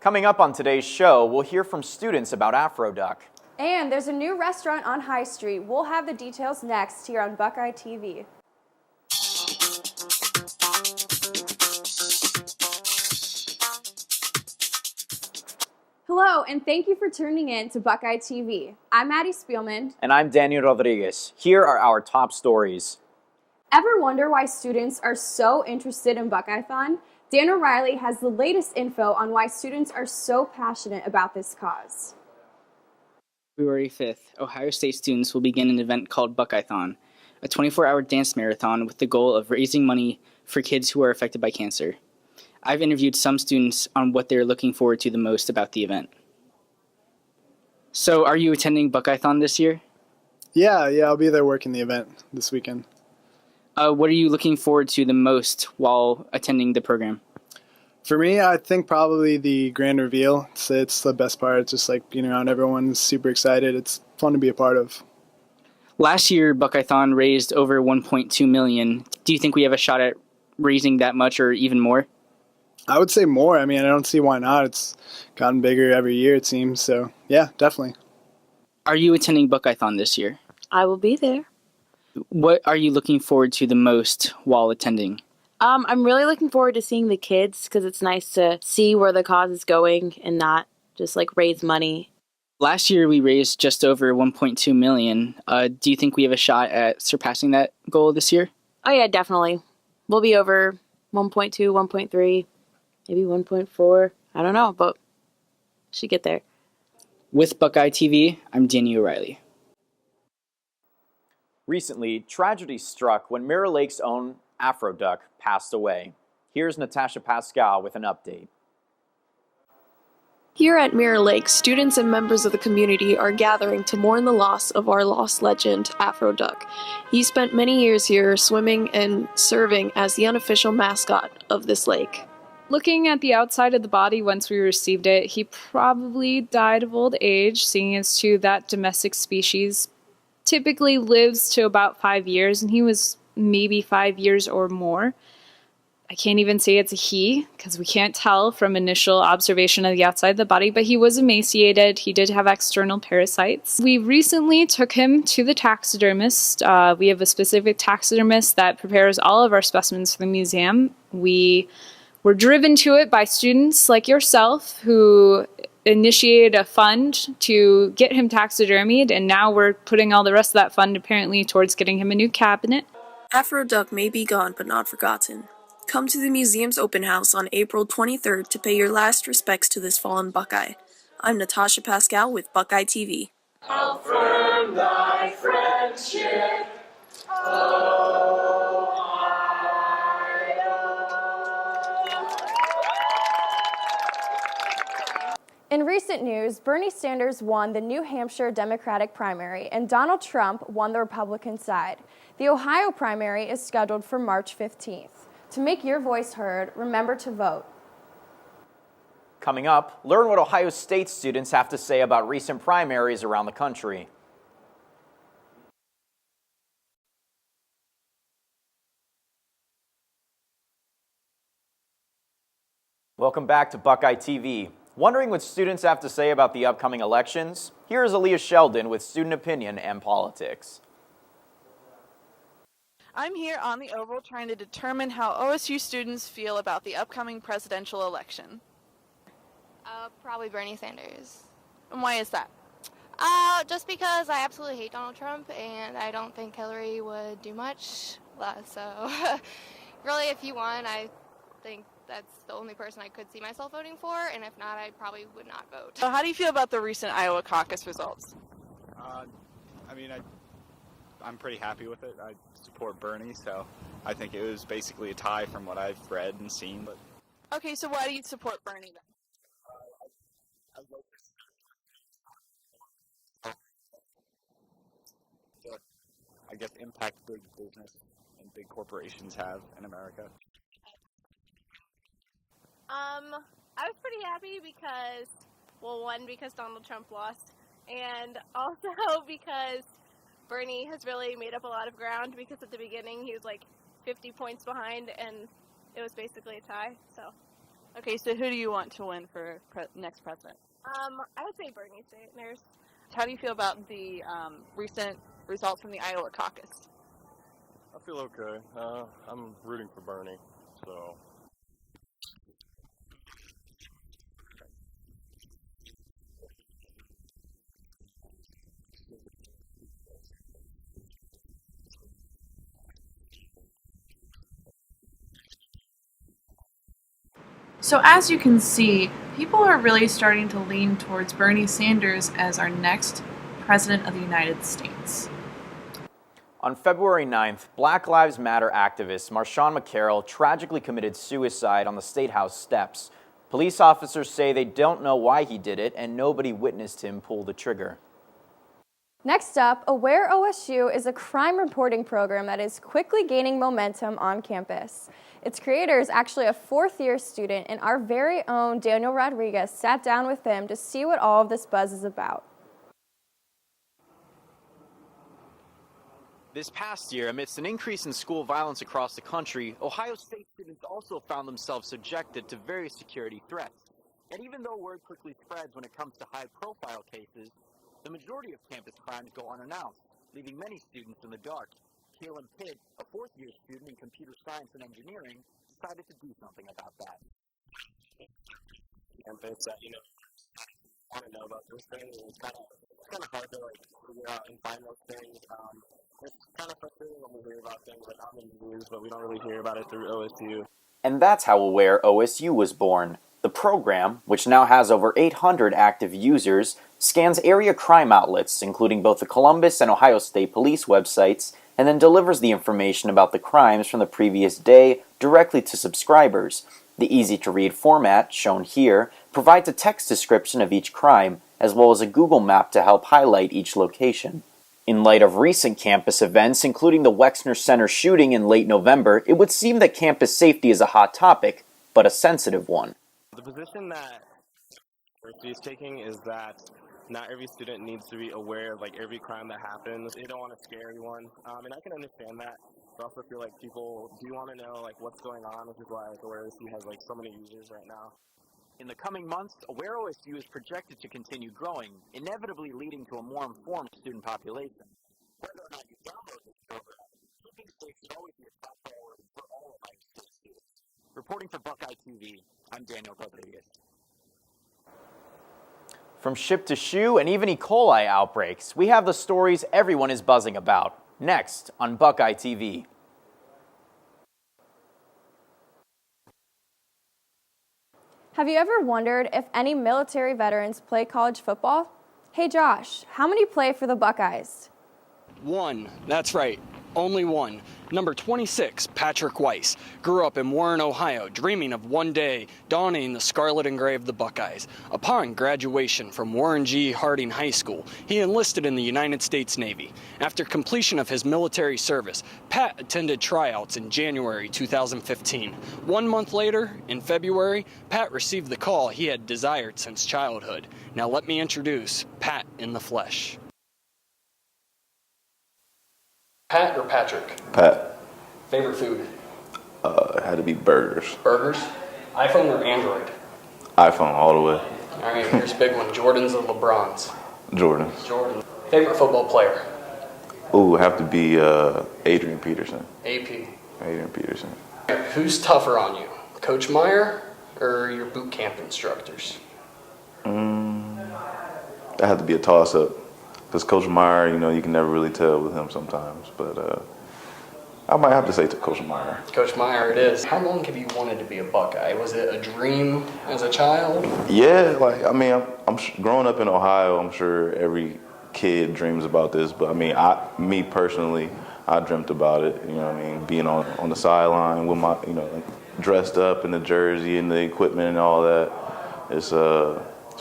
Coming up on today's show, we'll hear from students about Afro Duck. And there's a new restaurant on High Street. We'll have the details next here on Buckeye TV. Hello, and thank you for tuning in to Buckeye TV. I'm Maddie Spielman. And I'm Daniel Rodriguez. Here are our top stories. Ever wonder why students are so interested in Buckeye-thon? Dan O'Reilly has the latest info on why students are so passionate about this cause. February 5th, Ohio State students will begin an event called Buckeye-thon, a 24-hour dance marathon with the goal of raising money for kids who are affected by cancer. I've interviewed some students on what they're looking forward to the most about the event. So, are you attending Buckeye-thon this year? Yeah, I'll be there working the event this weekend. What are you looking forward to the most while attending the program? For me, I think probably the grand reveal. It's the best part. It's just like being around everyone's super excited. It's fun to be a part of. Last year, Buckeye-thon raised over $1.2 million. Do you think we have a shot at raising that much or even more? I would say more. I mean, I don't see why not. It's gotten bigger every year, it seems. So, yeah, definitely. Are you attending Buckeye-thon this year? I will be there. What are you looking forward to the most while attending? I'm really looking forward to seeing the kids because it's nice to see where the cause is going and not just like raise money. Last year we raised just over $1.2 million. Do you think we have a shot at surpassing that goal this year? Oh yeah, definitely. We'll be over 1.2, 1.3, maybe 1.4. I don't know, but should get there. With Buckeye TV, I'm Danny O'Reilly. Recently, tragedy struck when Mirror Lake's own Afro Duck passed away. Here's Natasha Pascal with an update. Here at Mirror Lake, students and members of the community are gathering to mourn the loss of our lost legend, Afro Duck. He spent many years here swimming and serving as the unofficial mascot of this lake. Looking at the outside of the body once we received it, he probably died of old age, seeing as to that domestic species typically lives to about 5 years, and he was maybe 5 years or more. I can't even say it's a he, because we can't tell from initial observation of the outside of the body, but he was emaciated. He did have external parasites. We recently took him to the taxidermist. We have a specific taxidermist that prepares all of our specimens for the museum. We were driven to it by students like yourself who initiated a fund to get him taxidermied, and now we're putting all the rest of that fund apparently towards getting him a new cabinet. Afro Duck may be gone but not forgotten. Come to the museum's open house on April 23rd to pay your last respects to this fallen Buckeye. I'm Natasha Pascal with Buckeye TV. How firm thy friendship, In recent news, Bernie Sanders won the New Hampshire Democratic primary, and Donald Trump won the Republican side. The Ohio primary is scheduled for March 15th. To make your voice heard, remember to vote. Coming up, learn what Ohio State students have to say about recent primaries around the country. Welcome back to Buckeye TV. Wondering what students have to say about the upcoming elections? Here is Aaliyah Sheldon with Student Opinion and Politics. I'm here on the Oval trying to determine how OSU students feel about the upcoming presidential election. Probably Bernie Sanders. And why is that? Just because I absolutely hate Donald Trump and I don't think Hillary would do much. So really, if he won, I think that's the only person I could see myself voting for, and if not, I probably would not vote. So how do you feel about the recent Iowa caucus results? I'm pretty happy with it. I support Bernie, so I think it was basically a tie from what I've read and seen. But Okay, so why do you support Bernie then? I guess impact big business and big corporations have in America. I was pretty happy because, one, because Donald Trump lost, and also because Bernie has really made up a lot of ground, because at the beginning he was like 50 points behind and it was basically a tie, so Okay, so who do you want to win for next president? I would say Bernie Sanders. How do you feel about the recent results from the Iowa caucus? I feel okay. I'm rooting for Bernie, so. So as you can see, people are really starting to lean towards Bernie Sanders as our next President of the United States. On February 9th, Black Lives Matter activist Marshawn McCarroll tragically committed suicide on the State House steps. Police officers say they don't know why he did it, and nobody witnessed him pull the trigger. Next up, Aware OSU is a crime reporting program that is quickly gaining momentum on campus. Its creator is actually a fourth-year student, and our very own Daniel Rodriguez sat down with him to see what all of this buzz is about. This past year, amidst an increase in school violence across the country, Ohio State students also found themselves subjected to various security threats. And even though word quickly spreads when it comes to high-profile cases, the majority of campus crimes go unannounced, leaving many students in the dark. Kalen Pitt, a fourth-year student in computer science and engineering, decided to do something about that. Campus that, want to know about those things, and it's kind of hard to figure out and find those things. It's kind of frustrating when we hear about things on the news, but we don't really hear about it through OSU. And that's how Aware OSU was born. The program, which now has over 800 active users, scans area crime outlets, including both the Columbus and Ohio State Police websites, and then delivers the information about the crimes from the previous day directly to subscribers. The easy-to-read format, shown here, provides a text description of each crime, as well as a Google map to help highlight each location. In light of recent campus events, including the Wexner Center shooting in late November, it would seem that campus safety is a hot topic, but a sensitive one. The position that university is taking is that not every student needs to be aware of every crime that happens. They don't want to scare everyone, and I can understand that. But I also feel like people do want to know what's going on, which is why Aware OSU has so many users right now. In the coming months, Aware OSU is projected to continue growing, inevitably leading to a more informed student population. Whether or not you download this program, keeping safe should always be a top priority for all of my students. Reporting for Buckeye TV, I'm Daniel Rodriguez. From ship to shoe and even E. coli outbreaks, we have the stories everyone is buzzing about. Next on Buckeye TV. Have you ever wondered if any military veterans play college football? Hey Josh, how many play for the Buckeyes? One, that's right, only one. Number 26, Patrick Weiss, grew up in Warren, Ohio, dreaming of one day donning the scarlet and gray of the Buckeyes. Upon graduation from Warren G. Harding High School, he enlisted in the United States Navy. After completion of his military service, Pat attended tryouts in January 2015. 1 month later, in February, Pat received the call he had desired since childhood. Now let me introduce Pat in the flesh. Pat or Patrick? Pat. Favorite food? It had to be burgers. Burgers? iPhone or Android? iPhone all the way. All right, here's a big one. Jordans or LeBrons? Jordan. Jordan. Favorite football player? Ooh, have to be Adrian Peterson. AP. Adrian Peterson. Who's tougher on you? Coach Meyer or your boot camp instructors? That had to be a toss-up. Because Coach Meyer, you can never really tell with him sometimes. But I might have to say to Coach Meyer. Coach Meyer it is. How long have you wanted to be a Buckeye? Was it a dream as a child? Yeah, I'm growing up in Ohio, I'm sure every kid dreams about this. But, me personally, I dreamt about it. Being on the sideline with my, dressed up in the jersey and the equipment and all that. It's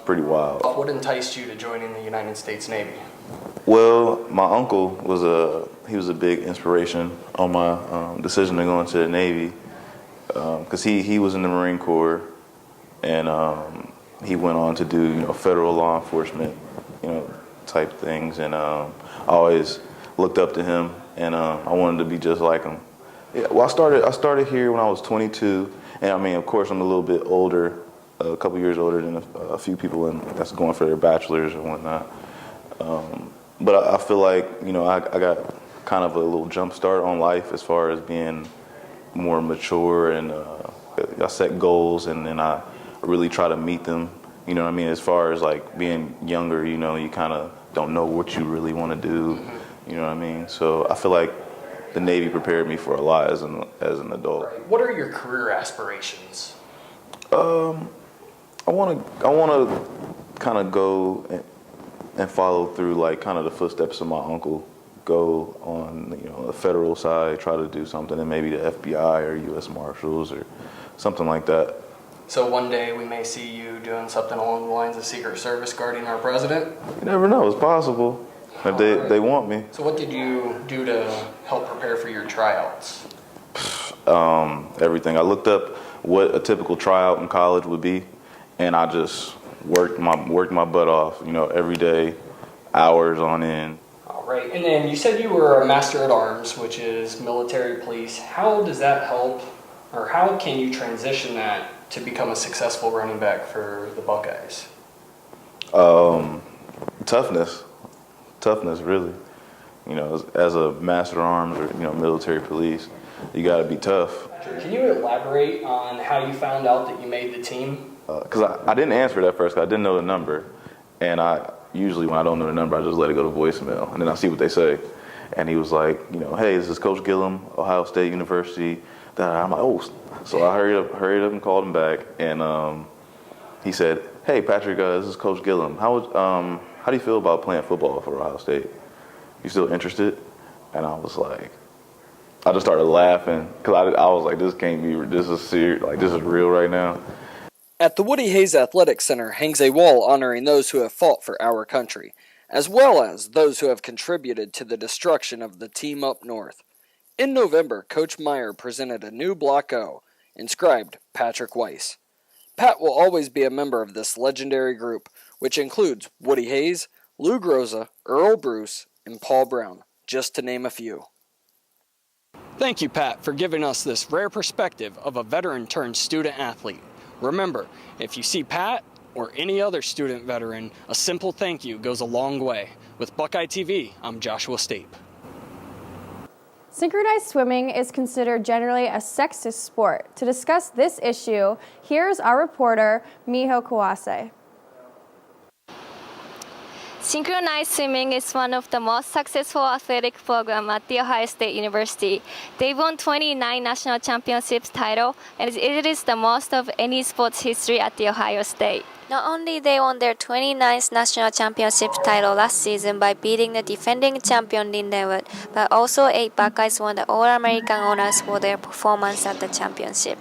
pretty wild. What enticed you to joining the United States Navy? Well, my uncle was a big inspiration on my decision to go into the Navy, because he was in the Marine Corps, and he went on to do federal law enforcement type things, and I always looked up to him, and I wanted to be just like him. Yeah, well, I started here when I was 22, And I mean, of course, I'm a little bit older, a couple years older than a few people that's going for their bachelor's and whatnot. But I feel like, you know, I got kind of a little jump start on life as far as being more mature, and I set goals and then I really try to meet them. You know what I mean? As far as like being younger, you know, you kind of don't know what you really want to do. You know what I mean? So I feel like the Navy prepared me for a lot as an adult. What are your career aspirations? I want to kind of go and follow through like kind of the footsteps of my uncle. Go on, you know, the federal side, try to do something in maybe the FBI or U.S. Marshals or something like that. So one day we may see you doing something along the lines of Secret Service guarding our president? You never know, it's possible if they want me. So what did you do to help prepare for your tryouts? Everything. I looked up what a typical tryout in college would be, and I just worked my butt off, you know, every day, hours on end. All right, and then you said you were a Master at Arms, which is military police. How does that help, or how can you transition that to become a successful running back for the Buckeyes? Toughness, really. You know, as a Master at Arms or, you know, military police, you got to be tough. Can you elaborate on how you found out that you made the team? Because I didn't answer it at first, 'cause I didn't know the number, and I usually when I don't know the number, I just let it go to voicemail, and then I see what they say. And he was like, you know, hey, this is Coach Gillum, Ohio State University. I'm like, oh. So I hurried up and called him back, and he said, hey, Patrick, this is Coach Gillum. How do you feel about playing football for Ohio State? You still interested? And I was like, I just started laughing, because I was like, this can't be, this is serious, like this is real right now. At the Woody Hayes Athletic Center hangs a wall honoring those who have fought for our country, as well as those who have contributed to the destruction of the team up north. In November, Coach Meyer presented a new Block O, inscribed Patrick Weiss. Pat will always be a member of this legendary group, which includes Woody Hayes, Lou Groza, Earl Bruce, and Paul Brown, just to name a few. Thank you, Pat, for giving us this rare perspective of a veteran-turned-student athlete. Remember, if you see Pat or any other student veteran, a simple thank you goes a long way. With Buckeye TV, I'm Joshua Stape. Synchronized swimming is considered generally a sexist sport. To discuss this issue, here's our reporter, Miho Kawase. Synchronized swimming is one of the most successful athletic programs at The Ohio State University. They won 29 national championships title, and it is the most of any sports history at The Ohio State. Not only they won their 29th national championship title last season by beating the defending champion Lindenwood, but also 8 Buckeyes won the All-American honors for their performance at the championship.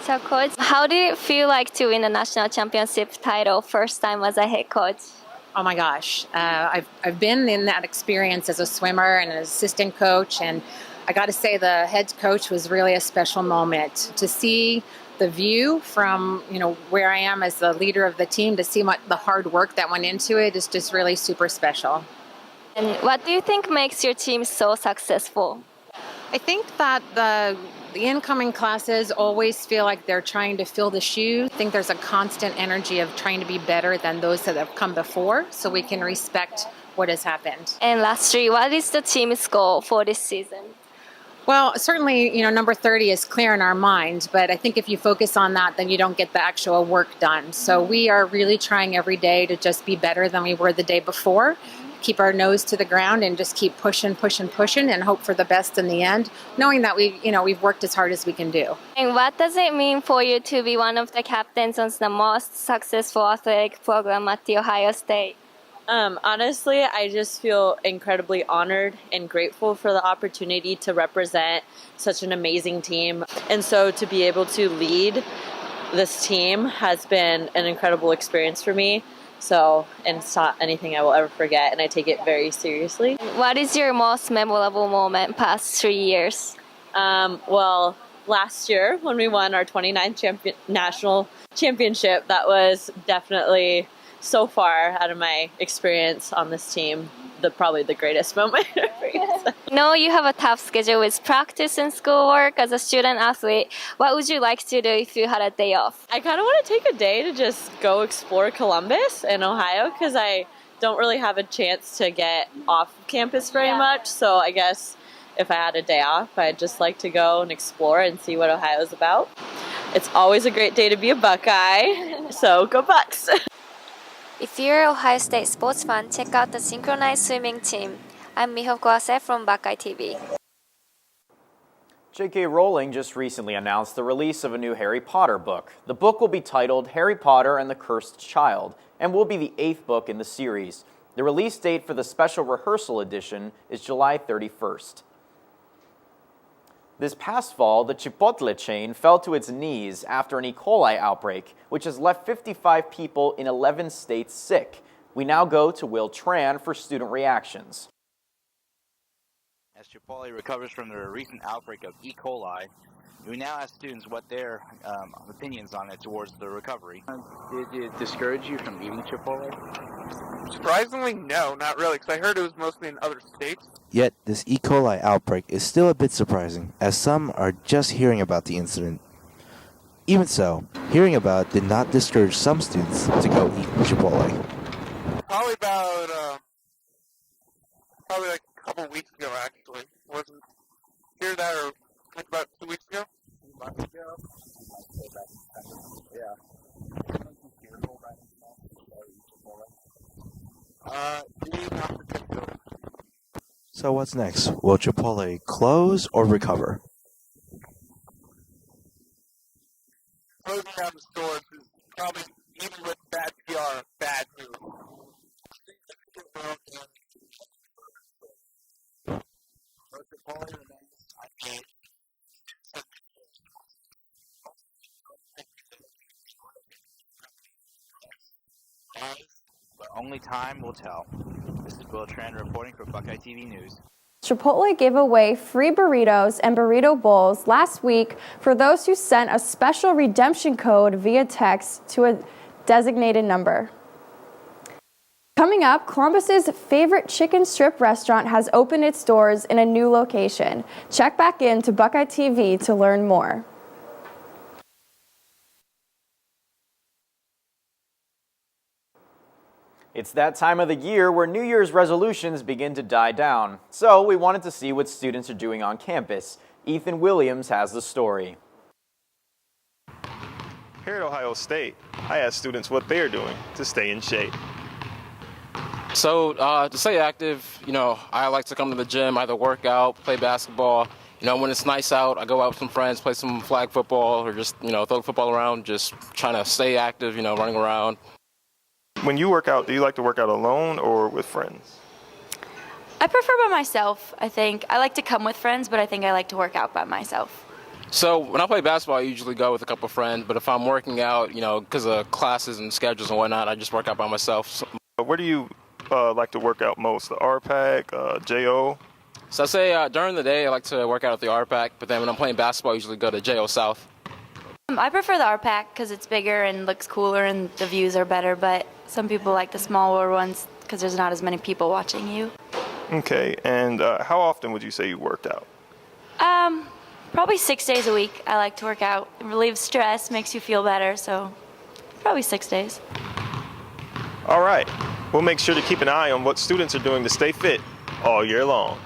So, Coach, how did it feel like to win a national championship title first time as a head coach? Oh my gosh, I've been in that experience as a swimmer and an assistant coach, and I got to say the head coach was really a special moment to see the view from, you know, where I am as the leader of the team, to see the hard work that went into it is just really super special. And what do you think makes your team so successful? I think that the incoming classes always feel like they're trying to fill the shoes. I think there's a constant energy of trying to be better than those that have come before, so we can respect what has happened. And lastly, what is the team's goal for this season? Well, certainly, you know, number 30 is clear in our mind, but I think if you focus on that, then you don't get the actual work done. So we are really trying every day to just be better than we were the day before, keep our nose to the ground and just keep pushing and hope for the best in the end, knowing that we've worked as hard as we can do. And what does it mean for you to be one of the captains on the most successful athletic program at The Ohio State? Honestly, I just feel incredibly honored and grateful for the opportunity to represent such an amazing team. And so to be able to lead this team has been an incredible experience for me. So, and it's not anything I will ever forget, and I take it very seriously. What is your most memorable moment past 3 years? Well, last year when we won our 29th national championship, that was definitely so far out of my experience on this team. probably the greatest moment ever. No, you have a tough schedule with practice and schoolwork as a student athlete. What would you like to do if you had a day off? I kind of want to take a day to just go explore Columbus and Ohio because I don't really have a chance to get off campus very much. So I guess if I had a day off, I'd just like to go and explore and see what Ohio's about. It's always a great day to be a Buckeye, so go Bucks! If you're an Ohio State sports fan, check out the synchronized swimming team. I'm Mihoko Ase from Buckeye TV. J.K. Rowling just recently announced the release of a new Harry Potter book. The book will be titled Harry Potter and the Cursed Child and will be the 8th book in the series. The release date for the special rehearsal edition is July 31st. This past fall, the Chipotle chain fell to its knees after an E. coli outbreak, which has left 55 people in 11 states sick. We now go to Will Tran for student reactions. As Chipotle recovers from their recent outbreak of E. coli, we now ask students what their opinions on it towards the recovery. Did it discourage you from eating Chipotle? Surprisingly, no, not really, because I heard it was mostly in other states. Yet, this E. coli outbreak is still a bit surprising, as some are just hearing about the incident. Even so, hearing about it did not discourage some students to go eat Chipotle. Probably like a couple weeks ago, actually. Wasn't hear that or like about 2 weeks ago? So what's next? Will Chipotle close or recover? Closing down the stores is probably, even with bad PR, bad news. But only time will tell. This is Will Tran reporting for Buckeye TV News. Chipotle gave away free burritos and burrito bowls last week for those who sent a special redemption code via text to a designated number. Coming up, Columbus's favorite chicken strip restaurant has opened its doors in a new location. Check back in to Buckeye TV to learn more. It's that time of the year where New Year's resolutions begin to die down. So we wanted to see what students are doing on campus. Ethan Williams has the story. Here at Ohio State, I ask students what they're doing to stay in shape. So to stay active, I like to come to the gym, either work out, play basketball. When it's nice out, I go out with some friends, play some flag football, or just, throw the football around, just trying to stay active, running around. When you work out, do you like to work out alone or with friends? I prefer by myself, I think. I like to come with friends, but I think I like to work out by myself. So when I play basketball, I usually go with a couple of friends, but if I'm working out, because of classes and schedules and whatnot, I just work out by myself. Where do you like to work out most? The RPAC, JO? So I say during the day, I like to work out at the RPAC, but then when I'm playing basketball, I usually go to JO South. I prefer the RPAC because it's bigger and looks cooler and the views are better, but some people like the smaller ones because there's not as many people watching you. Okay, and how often would you say you worked out? Probably 6 days a week. I like to work out. It relieves stress, makes you feel better, so probably 6 days. All right, we'll make sure to keep an eye on what students are doing to stay fit all year long.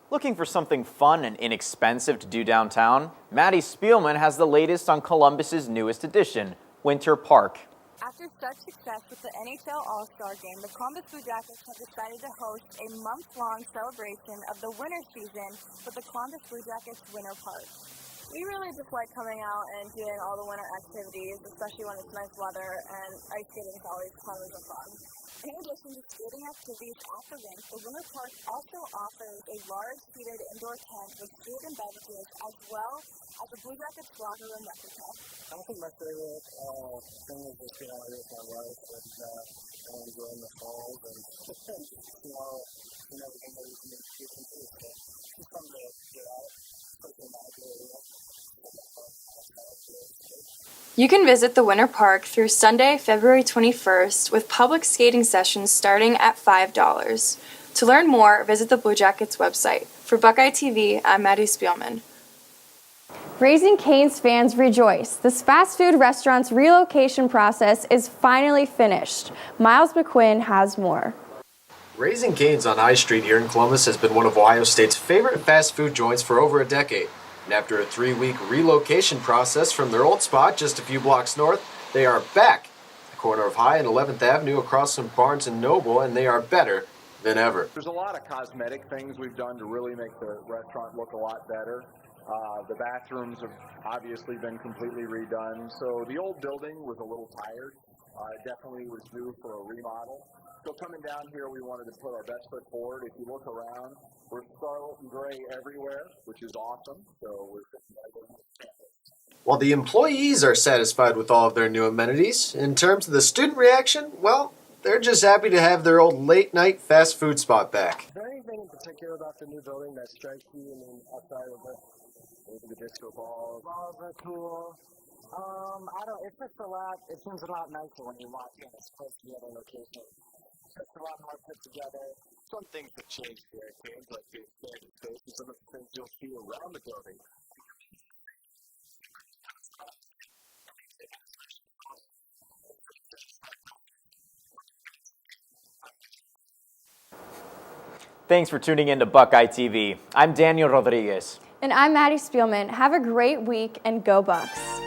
Looking for something fun and inexpensive to do downtown? Maddie Spielman has the latest on Columbus's newest addition, Winter Park. After such success with the NHL All-Star Game, the Columbus Blue Jackets have decided to host a month-long celebration of the winter season with the Columbus Blue Jackets Winter Park. We really just like coming out and doing all the winter activities, especially when it's nice weather, and ice skating is always tons of fun. In addition to skating activities at the rink, the Winter Park also offers a large seated indoor tent with food and beverages, as well as a Blue Jackets locker room replica. I think my favorite thing is just being out here with my wife and enjoying the falls and everything that we can do. It's fun to get out, especially in my area. You can visit the Winter Park through Sunday, February 21st, with public skating sessions starting at $5. To learn more, visit the Blue Jackets website. For Buckeye TV, I'm Maddie Spielman. Raising Cane's fans rejoice. This fast food restaurant's relocation process is finally finished. Miles McQuinn has more. Raising Cane's on High Street here in Columbus has been one of Ohio State's favorite fast food joints for over a decade. And after a 3-week relocation process from their old spot just a few blocks north, they are back at the corner of High and 11th Avenue across from Barnes & Noble, and they are better than ever. There's a lot of cosmetic things we've done to really make the restaurant look a lot better. The bathrooms have obviously been completely redone. So the old building was a little tired. It definitely was due for a remodel. So coming down here, we wanted to put our best foot forward. If you look around, we're scarlet and gray everywhere, which is awesome. So we're sitting right on the campus. While the employees are satisfied with all of their new amenities, in terms of the student reaction, well, they're just happy to have their old late-night fast food spot back. Is there anything in particular about the new building that strikes you? I mean, outside of the disco balls? Balls are cool. It's just a lot, it seems a lot nicer when you walk in as opposed to the other location. It's just a lot more put together. Some things have changed here, like the expanded space, and some of the things you'll see around the building. Thanks for tuning in to Buckeye TV. I'm Daniel Rodriguez. And I'm Maddie Spielman. Have a great week and go Bucks.